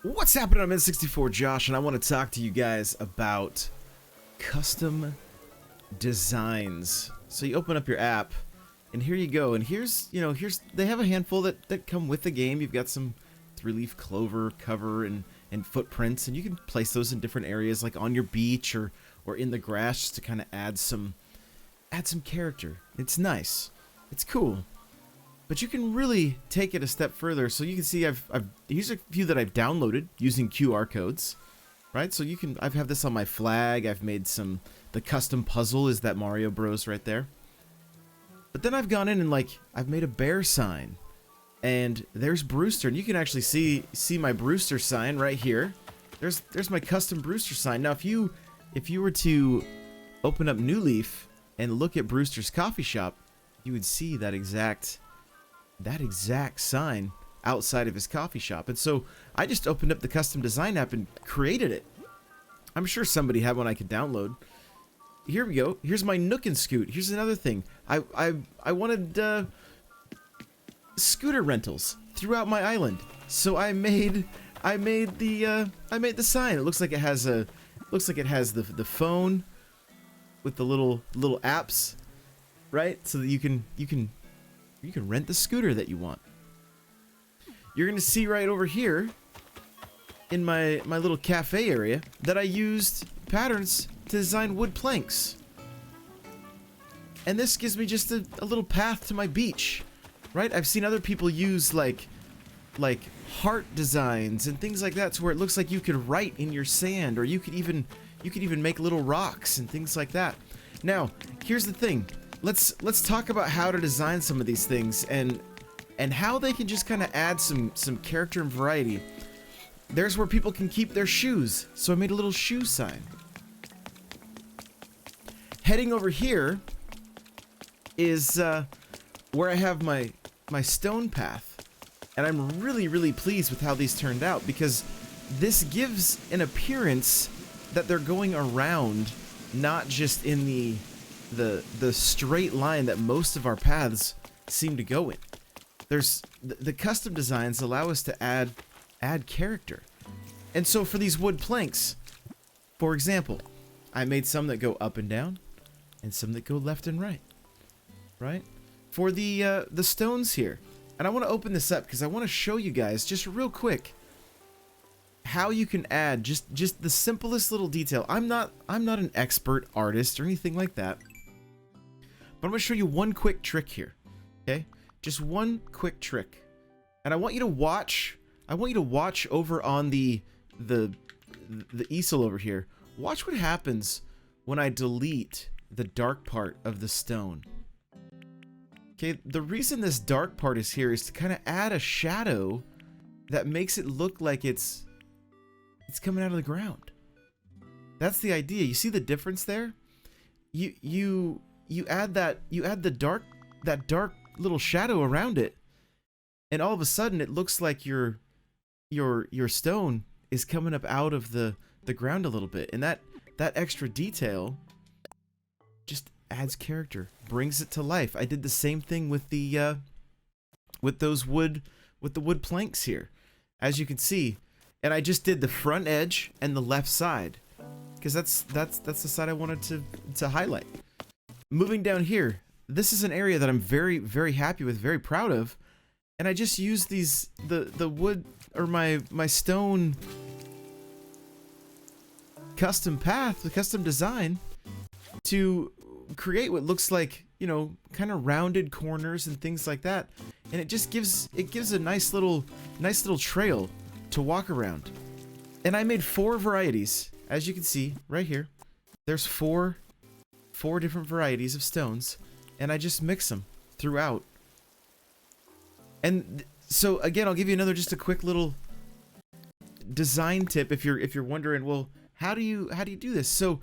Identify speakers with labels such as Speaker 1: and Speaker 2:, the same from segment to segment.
Speaker 1: What's happening? I'm N64 Josh, and I want to talk to you guys about custom designs. So you open up your app, and here you go. And here's they have a handful that come with the game. You've got some 3-leaf clover cover and footprints, and you can place those in different areas, like on your beach or in the grass, to kind of add some character. It's nice. It's cool. But you can really take it a step further. So you can see here's a few that I've downloaded using QR codes, right? So I have this on my flag. I've made the custom puzzle is that Mario Bros right there. But then I've gone in and I've made a bear sign, and there's Brewster, and you can actually see my Brewster sign right here. There's my custom Brewster sign. Now if you were to open up New Leaf and look at Brewster's coffee shop, you would see that exact sign outside of his coffee shop. And so I just opened up the custom design app and created it. I'm sure somebody had one I could download. Here we go. Here's my Nook and Scoot. Here's another thing. I wanted scooter rentals throughout my island, so I made the sign. It looks like it has the phone with the little apps, right? So that you can rent the scooter that you want. You're gonna see right over here in my little cafe area that I used patterns to design wood planks. And this gives me just a little path to my beach, right? I've seen other people use like heart designs and things like that, to where it looks like you could write in your sand, or you could even make little rocks and things like that. Now, here's the thing. Let's talk about how to design some of these things and how they can just kind of add some character and variety. There's where people can keep their shoes, so I made a little shoe sign. Heading over here is where I have my stone path, and I'm really pleased with how these turned out, because this gives an appearance that they're going around, not just in the straight line that most of our paths seem to go in. There's the custom designs allow us to add character. And so for these wood planks, for example, I made some that go up and down and some that go left and right? For the stones here. And I want to open this up because I want to show you guys just real quick how you can add just the simplest little detail. I'm not an expert artist or anything like that. But I'm going to show you one quick trick here, okay? Just one quick trick. And I want you to watch over on the easel over here. Watch what happens when I delete the dark part of the stone. Okay, the reason this dark part is here is to kind of add a shadow that makes it look like it's coming out of the ground. That's the idea. You see the difference there? You add the dark little shadow around it, and all of a sudden it looks like your stone is coming up out of the ground a little bit, and that extra detail just adds character, brings it to life. I did the same thing with the wood planks here, as you can see, and I just did the front edge and the left side because that's the side I wanted to highlight. Moving down here, this is an area that I'm very happy with, very proud of, and I just used the wood, or my stone custom path, the custom design, to create what looks like, kind of rounded corners and things like that, and it gives a nice little trail to walk around. And I made 4 varieties, as you can see right here. There's four different varieties of stones, and I just mix them throughout. And so again, I'll give you just a quick little design tip if you're wondering, well, how do you do this? So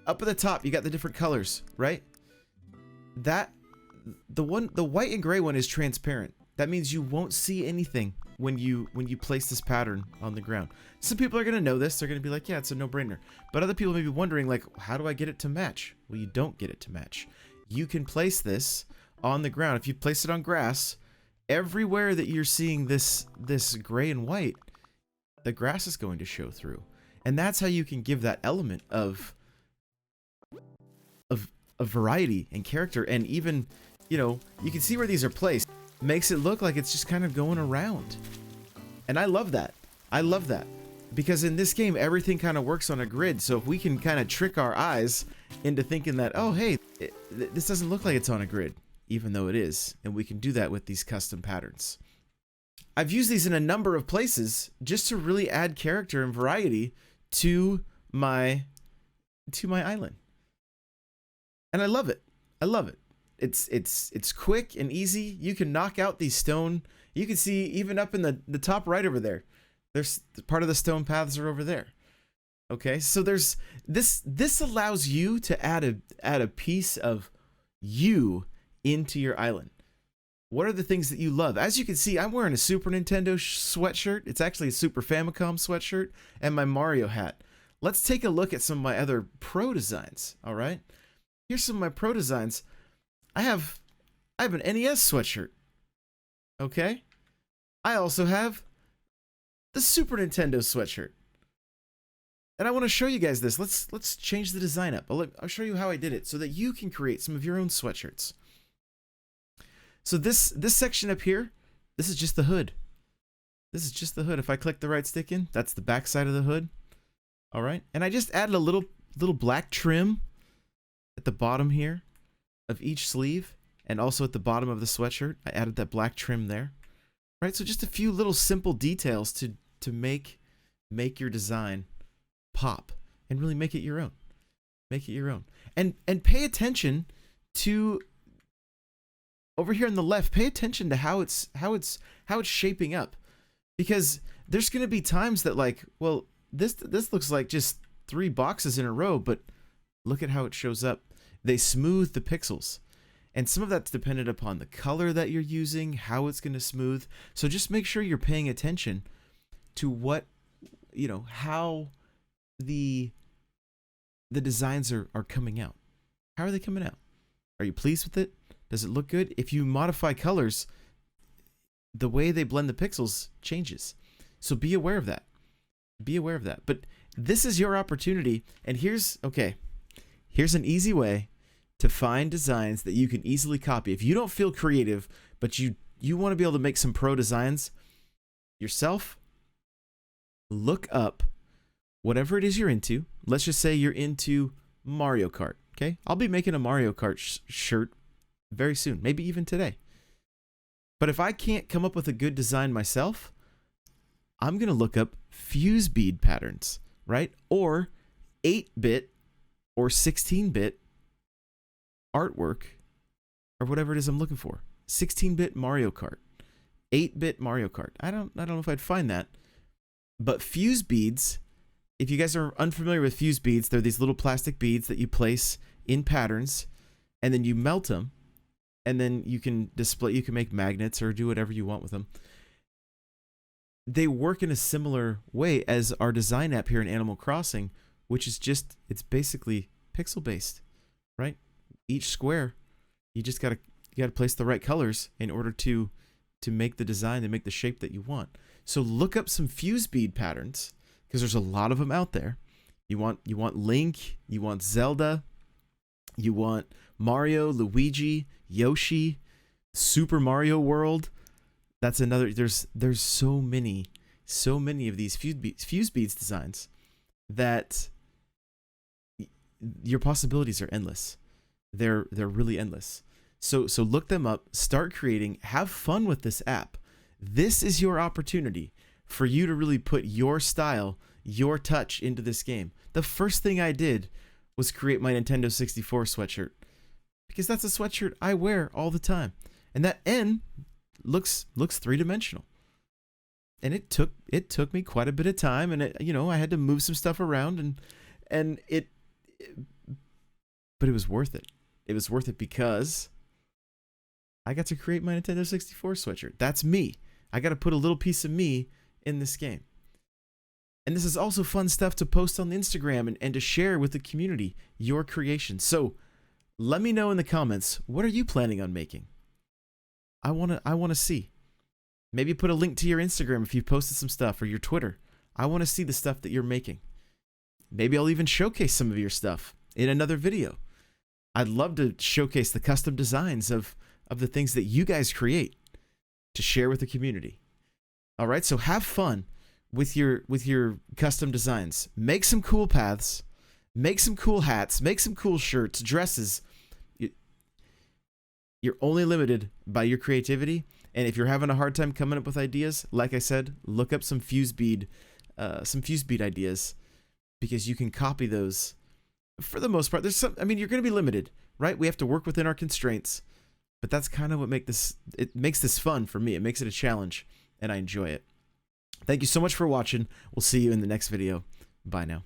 Speaker 1: up at the top, you got the different colors, right? The white and gray one is transparent. That means you won't see anything when you place this pattern on the ground. Some people are gonna know this. They're gonna be like, yeah, it's a no-brainer. But other people may be wondering, like, how do I get it to match? Well, you don't get it to match. you can place this on the ground. If you place it on grass, everywhere that you're seeing this gray and white, the grass is going to show through. And that's how you can give that element of variety and character. And even, you know, you can see where these are placed. Makes it look like it's just kind of going around. And I love that. I love that. Because in this game, everything kind of works on a grid. So if we can kind of trick our eyes into thinking that, oh, hey, this doesn't look like it's on a grid, even though it is. And we can do that with these custom patterns. I've used these in a number of places just to really add character and variety to my island. And I love it. I love it. It's quick and easy. You can knock out these stone. You can see even up in the top right over there. There's part of the stone paths are over there. Okay, so there's this allows you to add a piece of you into your island. What are the things that you love? As you can see, I'm wearing a Super Nintendo sweatshirt. It's actually a Super Famicom sweatshirt and my Mario hat. Let's take a look at some of my other pro designs, all right? Here's some of my pro designs. I have an NES sweatshirt. Okay? I also have the Super Nintendo sweatshirt. And I want to show you guys this. Let's change the design up. I'll show you how I did it so that you can create some of your own sweatshirts. So this section up here, this is just the hood. This is just the hood. If I click the right stick in, that's the back side of the hood. All right? And I just added a little black trim at the bottom here of each sleeve, and also at the bottom of the sweatshirt. I added that black trim there. Right? So just a few little simple details to make your design pop and really make it your own. Make it your own. And pay attention to over here on the left, pay attention to how it's shaping up. Because there's going to be times that like, well, this looks like just 3 boxes in a row, but look at how it shows up. They smooth the pixels. And some of that's dependent upon the color that you're using, how it's going to smooth. So just make sure you're paying attention to what, you know, how the designs are coming out. How are they coming out? Are you pleased with it? Does it look good? If you modify colors, the way they blend the pixels changes. So be aware of that. Be aware of that. But this is your opportunity. And here's an easy way to find designs that you can easily copy. If you don't feel creative, but you want to be able to make some pro designs yourself, look up whatever it is you're into. Let's just say you're into Mario Kart, okay? I'll be making a Mario Kart shirt very soon, maybe even today. But if I can't come up with a good design myself, I'm going to look up fuse bead patterns, right? Or 8-bit or 16-bit artwork, or whatever it is I'm looking for. 16-bit Mario Kart, 8-bit Mario Kart. I don't know if I'd find that. But fuse beads, if you guys are unfamiliar with fuse beads, they're these little plastic beads that you place in patterns, and then you melt them, and then you can make magnets or do whatever you want with them. They work in a similar way as our design app here in Animal Crossing, which is it's basically pixel based, right? Each square, you just gotta place the right colors in order to make the design and make the shape that you want. So look up some fuse bead patterns, because there's a lot of them out there. You want Link, you want Zelda, you want Mario, Luigi, Yoshi, Super Mario World. That's another. There's so many of these fuse beads designs that your possibilities are endless. They're really endless. So look them up, start creating, have fun with this app. This is your opportunity for you to really put your style, your touch into this game. The first thing I did was create my Nintendo 64 sweatshirt, because that's a sweatshirt I wear all the time. And that N looks three-dimensional. And it took me quite a bit of time, and I had to move some stuff around, but it was worth it. It was worth it because I got to create my Nintendo 64 sweatshirt. That's me. I got to put a little piece of me in this game. And this is also fun stuff to post on Instagram and to share with the community, your creation. So Let me know in the comments, what are you planning on making? I want to see. Maybe put a link to your Instagram if you've posted some stuff, or your Twitter. I want to see the stuff that you're making. Maybe I'll even showcase some of your stuff in another video. I'd love to showcase the custom designs of the things that you guys create to share with the community. All right, so have fun with your custom designs. Make some cool paths, make some cool hats, make some cool shirts, dresses. You're only limited by your creativity, and if you're having a hard time coming up with ideas, like I said, look up some fuse bead ideas, because you can copy those. For the most part, there's some. I mean, you're going to be limited, right? We have to work within our constraints, but that's kind of what makes this fun for me. It makes it a challenge, and I enjoy it. Thank you so much for watching. We'll see you in the next video. Bye now.